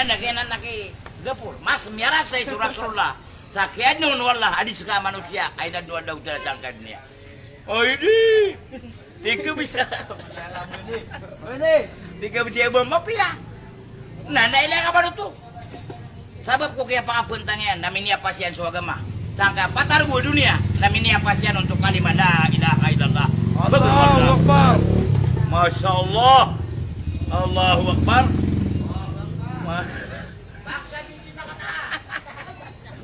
kan naki gapur mas miara saya Rasulullah sakian nun wallah adi suka manusia aina dua daud cangkan dia oh ini tiga bisa ini tiga bisa bermapia nah ilang apa itu sabab ko kaya pakapuntangan namin niya pasyan sa agama sangka patar gua dunia namin niya pasyan untuk kalimat la ilaha illallah Allahu Akbar Masya Allah Allahu Akbar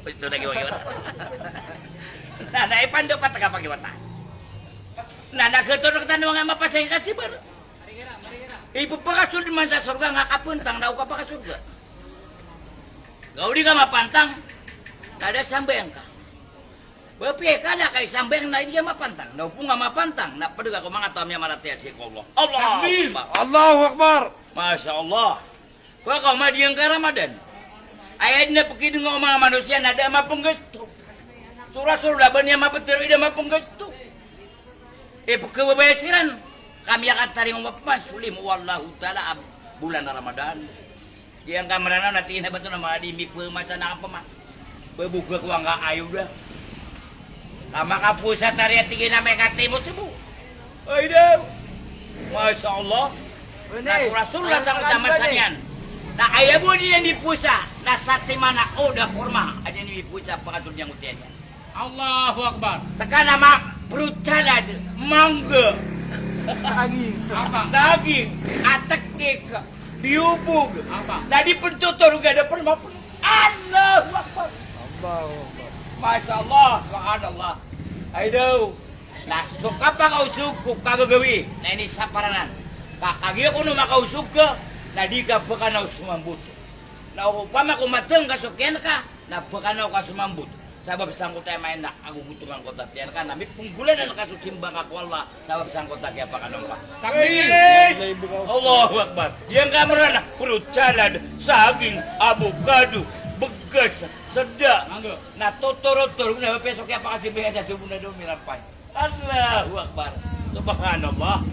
itu lagi bagaimana nah ipan dapat ka bagaimana nah nagatunog tanong nga mapasay sa sibar ibu pakasul di man sa surga nga kapuntang daw ka pakasurga gau di ka mapantang kada sambayang ka bapi kada kay sambayang na hindi ka mapantang daw po nga mapantang na paduga ko mga tamya malatya si Allah Allahu Akbar Masya Allah kau kau madiyang ka Ramadan ayat na pagkidong ng mga manusia na ada mapunggasto surah-surah ba niya mapatiro ida mapunggasto pagkababayasiran kami akan taring wakman sulim wallahu ta'ala bulan Ramadan yang kamerana natin na bato na mga dimik pemasa na kapama babuka ko ang ayaw dah kama kapusa tariya tingin na may katimot sibu ay daw Masya Allah na surah-surah sa kutaman sanyan na ayaw mo din di pusa na sa timana o da forma aja ni pusa pakatul yang utiannya Allahu Akbar saka nama brutalad mangga saging apa saging atekik biubug apa na di pentutur gak ada perma Allahu Akbar Allahu Akbar Masya Allah subhanallah ayo nah suka pa kau sukup kagagawi na ini saparanan kakagi ako no makausuk ka na di ka bakanaw sumambut na upama kumateng kasukyan ka na bakanaw ka sumambut sabab sangkot tayo main na agugutungan ko tatiyan ka na may punggulan na nakasusimbang ako Allah sabab sangkot tayo bakanaw ka takbir Allahu Akbar yang kamera na perut salad saging avocado begas sedak na totor-totor na besok ya pakasih biasa tubuh na do mirampay Allahu Akbar subhanallah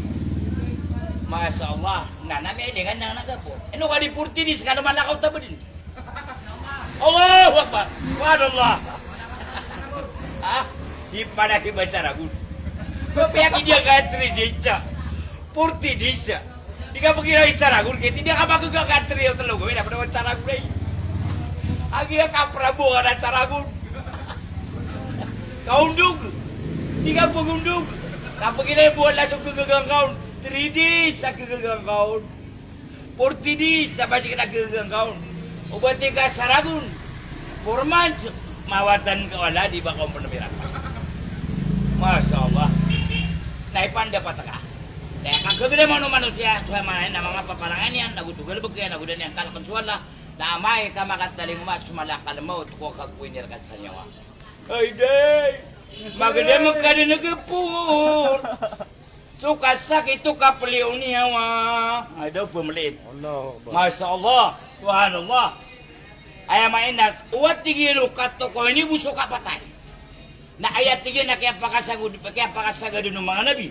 Masya Allah, nah namanya dengan yang nagapo. Eno ka di purti di sekali malakaw tabo din. Allahu Akbar, Subhanallah. Di pada baca ragu. Bapak dia gatri dica, purti dica. Jika begitu bicara ragu, kita tidak apa juga gatri yang terlalu. Kita pada baca ragu lagi. Agia ka Prabowo ada cara ragu. Kaundug, jika pengundug, tak begitu buat langsung ke kaun. 3D sa kagagangkaon 40D sa pasti kita kagagangkaon ubati ka saragun 4 months mawatan ka wala di ba kong penamirakan Masya Allah naipan dapat ka kaya kagagada mo manusia suha manahin na mga paparangan yan nagutugal bagay nagudan yan kalakan suwala na amay ka makataling mas sumalakal mo tuko kagwinir ka sa nyawa ay day maganda mo ka din nagapur suka sakit itu kapeliu niya wa ada pemelit Masya Allah Subhanallah ayah mainak uat tigilu kato ko ini busuk patay na ayat tigil na kaya pakasagad ng mga nabi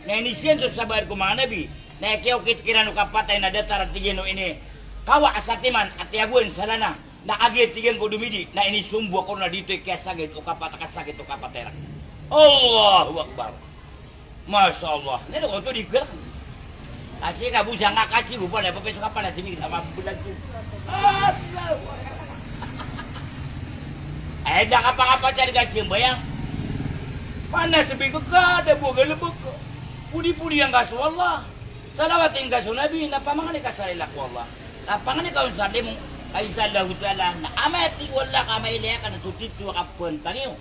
na inisyan sa sabar ko mga nabi na kaya kit-kiran ng kapatay na datar tigil no ini kawa asatiman at yabuan salana na agit tigil ko dumidi na inisumbo ko na dito kaya sagit o kapatakasakit o kapatay Allahu Akbar Masya Allah, ini kok tuh diger. Asik kamu jangan kaci lupa deh, besok kapan aja nih sama bulan tuh. Dah apa-apa cari gaji bayang. Mana sebego ada boga lebuk. Pudi-pudi yang gasu Allah. Salawat yang gasu Nabi, napa mangane kasarilah Allah. Napa ngane kau salimu aisallahu ta'ala. Na amati wallah kamailaya kana tutit tu kapon taniu.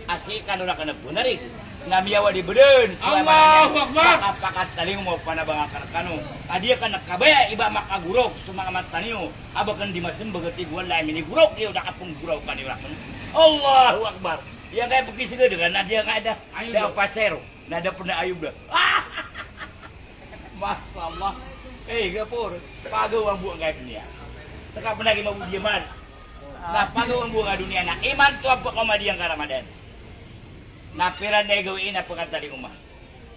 Asik kan ora kana benarik. Namiyawa di beden Allahu Akbar apakat taling mo panabangakan kanu adia kana kabaya iba makagurok sumangamat taniyo abakan dimasem bagati wala mini gurok dia udah kapung gurok kan ira Allahu Akbar yang kayak begitu dengan nadia enggak ada pasero nada pernah ayub dah masallah gapur pagaw ang buang kayak dunia saka pernah mau diaman nah pagaw ang buang dunia na iman tu apa komadiang ka Ramadan napiran na gawin na pagkatali umah.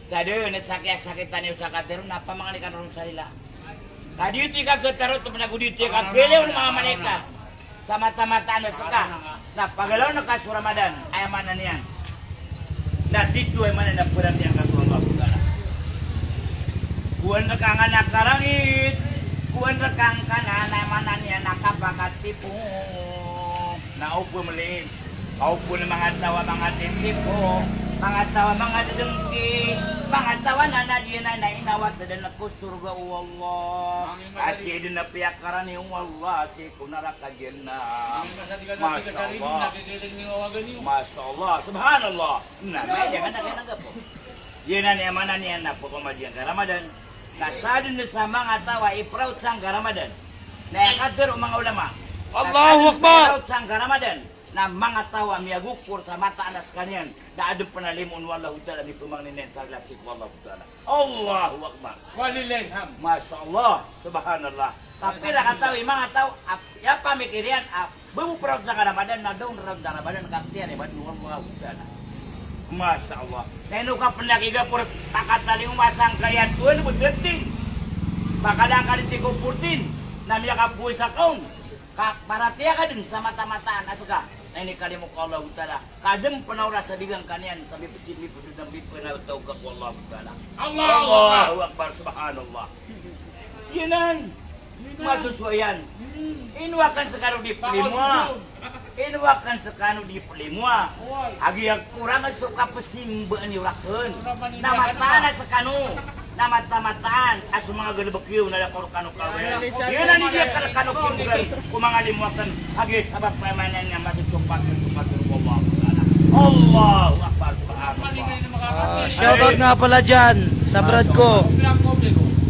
Sa doon, sakit-sakitan yung sakatero, napamangalikan rin sa nila. Kaditi ka ketarot penaguditi ka kelew ng mga malaikat. Sa mata-mata na saka. Na pagalaw na kasu Ramadan, ay mana niyan. Na dito ay mana na purang niyang katulong ako gala. Kuwan na kang anak karangit. Kuwan na kang kanan ay mana niyan nakapakatipo. Naupo muli. Aupo ng mga tawa, mga titipo. Mga tawa, mga dengki. Mga tawa na diyan na inawat dan ako surga o Allah. Asya din na piyakaran ni Allah. Asya ko narakagyan na. Masya Allah. Masya Allah. Subhanallah. Nah, jangan nak kena po. Yan na niya mana niya na po kumadiyan ka Ramadan. Nasadun na sa mga tawa ipraut sang ka Ramadan. Naikadir o mga ulama. Allahu Akbar. Ipraut sang ka Ramadan. Na mga tawa miyagukur sa mata anas kanian na adem penalimun wallahu ta'ala ni pemangnin sa lakik wallahu ta'ala. Allahu Akbar. Walillahilham. Masya Allah. Subhanallah. Tapi lah kata mga tahu ya pamikiran baru perut sa Ramadan na daun perut sa Ramadan kaktian ibadah wallahu ta'ala. Masya Allah. Nenu ka penakiga pur takatali umasang kayan tuan bedeting. Bakalang kali sikupurtin namanya kapuy sa kaum. Paratia kadin sa mata-mataan asuka. Nah ini kali muka Allah Ta'ala. Kadem penaura sabigang kanian sampai pecili putih dan bipena tau ke Allah Ta'ala. Allahu Akbar subhanallah. Jinan masusuayan. Ini akan sekarang di pelimua. Ini akan sekarang di pelimua. Agi yang kurang suka pesimba ni urakeun. Nama tanah sekanu. Nama tamataan asu mga galebekyo na kanu kawe. Yan ni dia kanu kimugan kumanga limuakan agi sabab pemanan nga masutupat Allah Ta'ala. Allahu Akbar subhanallah. Shoutout nga pala dyan sa brad ko.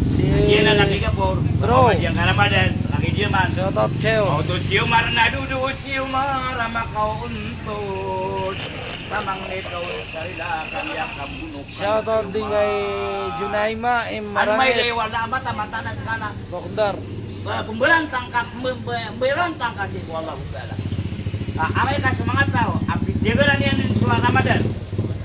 Si Yan na nakikapor. Bro. Yang Ramadan lagi dia man. Shoutout Cheo. Auto siyo marna dudu siyo marama kau untut. Tamang nito sarila kanya kabuno. Shoutout din kay Junaima Ano may Marangit. lewal na mata-mata na skala. Bokdar. Pemberantang kasih Allah Ta'ala. Amay ka sa mga tao, apit tigaran yan ng suwa Ramadan.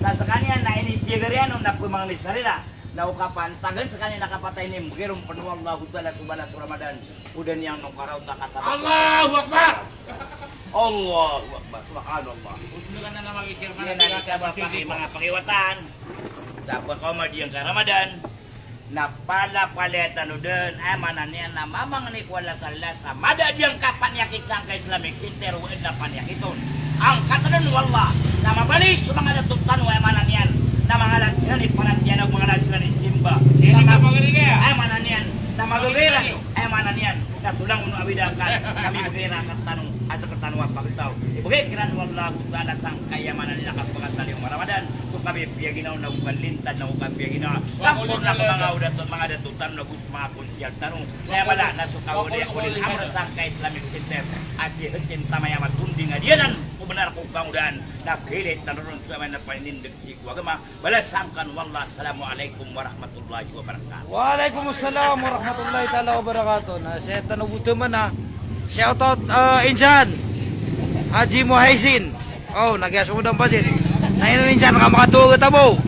Sa kanya na ini tigarian na pumangli sarila. Naukapan tagan sa kanya nakapatay ni Mugirong penuang Allah Ta'ala subala sa Ramadan. Udan yang nukaraw na katapat. Allahu Akbar. Allahu Akbar. Subhanallah. Usulan na naman isir Yan ang isa mga pakiwatan. Sa pagkamadiyang ka Ramadan. Na pala paletan udan ay mananian na mamang ni kuala sa mada diyang kapan yakit sangka Islamic Center ued na panyakiton. Ang katalan wallah na mabalis sa mga natutan ay mananian na mga lansinan ni panatian o mga lansinan ni Simba. Ini ka pagaliga. Ay mananian na magagera ay mananian na tulang uno abidakan kami magagera katanong at sa katanong pagtaw. Ibigay kiran wallahu ta'ala sang kayamanan nila kapagkatali yung Ramadan. Kung kami piyaginaw na ukalintad na ukang piyaginaw. Sampun na mga udatot mga datutan na gusto mga konsyal tanong. Kaya wala nasukaw ulit ulit hamra sang ka Islamic Center. Asih hecin tamaya matunding adianan. Kung benar kong pangudahan na kilit na naroon sa mga napanindig si Kuwagama. Balas sangkan wallah. Assalamualaikum warahmatullahi wabarakatuh. Waalaikumsalam warahmatullahi ta'ala wabarakatuh. Na saya tanubutuman na. Shoutout Injan. Haji Muhaisin. Oh, nagyas mo daw pa din. Nainin Injan ka makatuwa tabo.